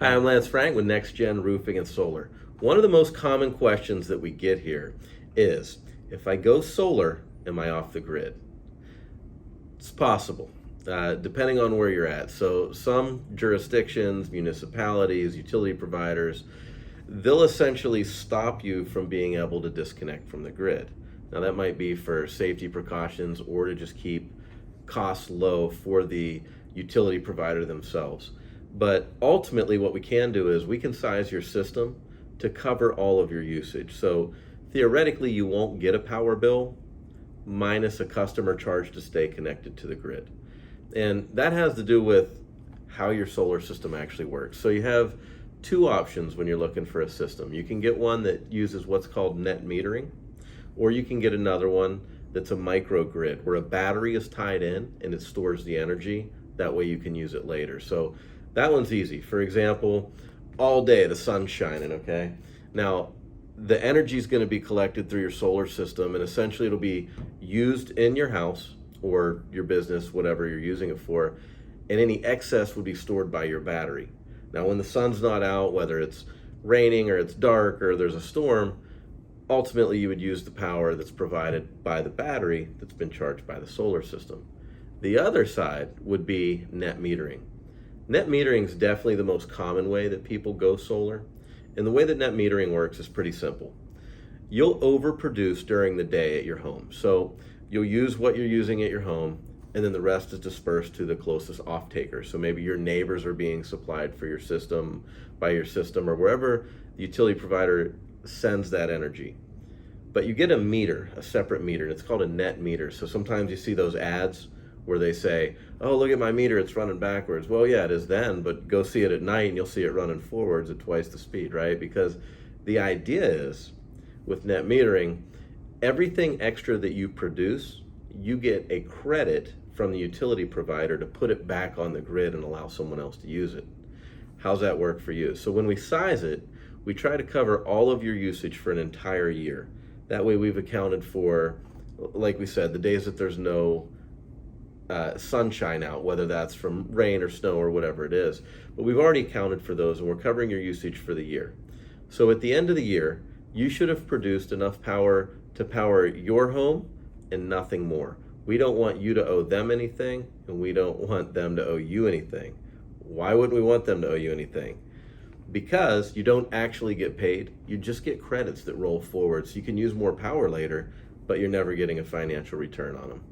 Hi, I'm Lance Frank with NexGen Roofing and Solar. One of the most common questions that we get here is, if I go solar, am I off the grid? It's possible, depending on where you're at. So some jurisdictions, municipalities, utility providers, they'll essentially stop you from being able to disconnect from the grid. Now that might be for safety precautions or to just keep costs low for the utility provider themselves. But ultimately what we can do is we can size your system to cover all of your usage. So theoretically you won't get a power bill minus a customer charge to stay connected to the grid. And that has to do with how your solar system actually works. So you have two options when you're looking for a system. You can get one that uses what's called net metering, or you can get another one that's a microgrid where a battery is tied in and it stores the energy. That way you can use it later. So that one's easy. For example, all day the sun's shining, okay? Now, the energy is going to be collected through your solar system, and essentially it'll be used in your house or your business, whatever you're using it for, and any excess would be stored by your battery. Now, when the sun's not out, whether it's raining or it's dark or there's a storm, ultimately you would use the power that's provided by the battery that's been charged by the solar system. The other side would be net metering. Net metering is definitely the most common way that people go solar. And the way that net metering works is pretty simple. You'll overproduce during the day at your home. So you'll use what you're using at your home, and then the rest is dispersed to the closest off-taker. So maybe your neighbors are being supplied for your system, by your system, or wherever the utility provider sends that energy. But you get a meter, a separate meter, and it's called a net meter. So sometimes you see those ads where they say, oh, look at my meter, it's running backwards. Well, yeah, it is then, but go see it at night and you'll see it running forwards at twice the speed, right? Because the idea is, with net metering, everything extra that you produce, you get a credit from the utility provider to put it back on the grid and allow someone else to use it. How's that work for you? So when we size it, we try to cover all of your usage for an entire year. That way we've accounted for, like we said, the days that there's no sunshine out, whether that's from rain or snow or whatever it is. But we've already accounted for those, and we're covering your usage for the year. So at the end of the year, you should have produced enough power to power your home and nothing more. We don't want you to owe them anything, and we don't want them to owe you anything. Why wouldn't we want them to owe you anything? Because you don't actually get paid. You just get credits that roll forward, so you can use more power later, but you're never getting a financial return on them.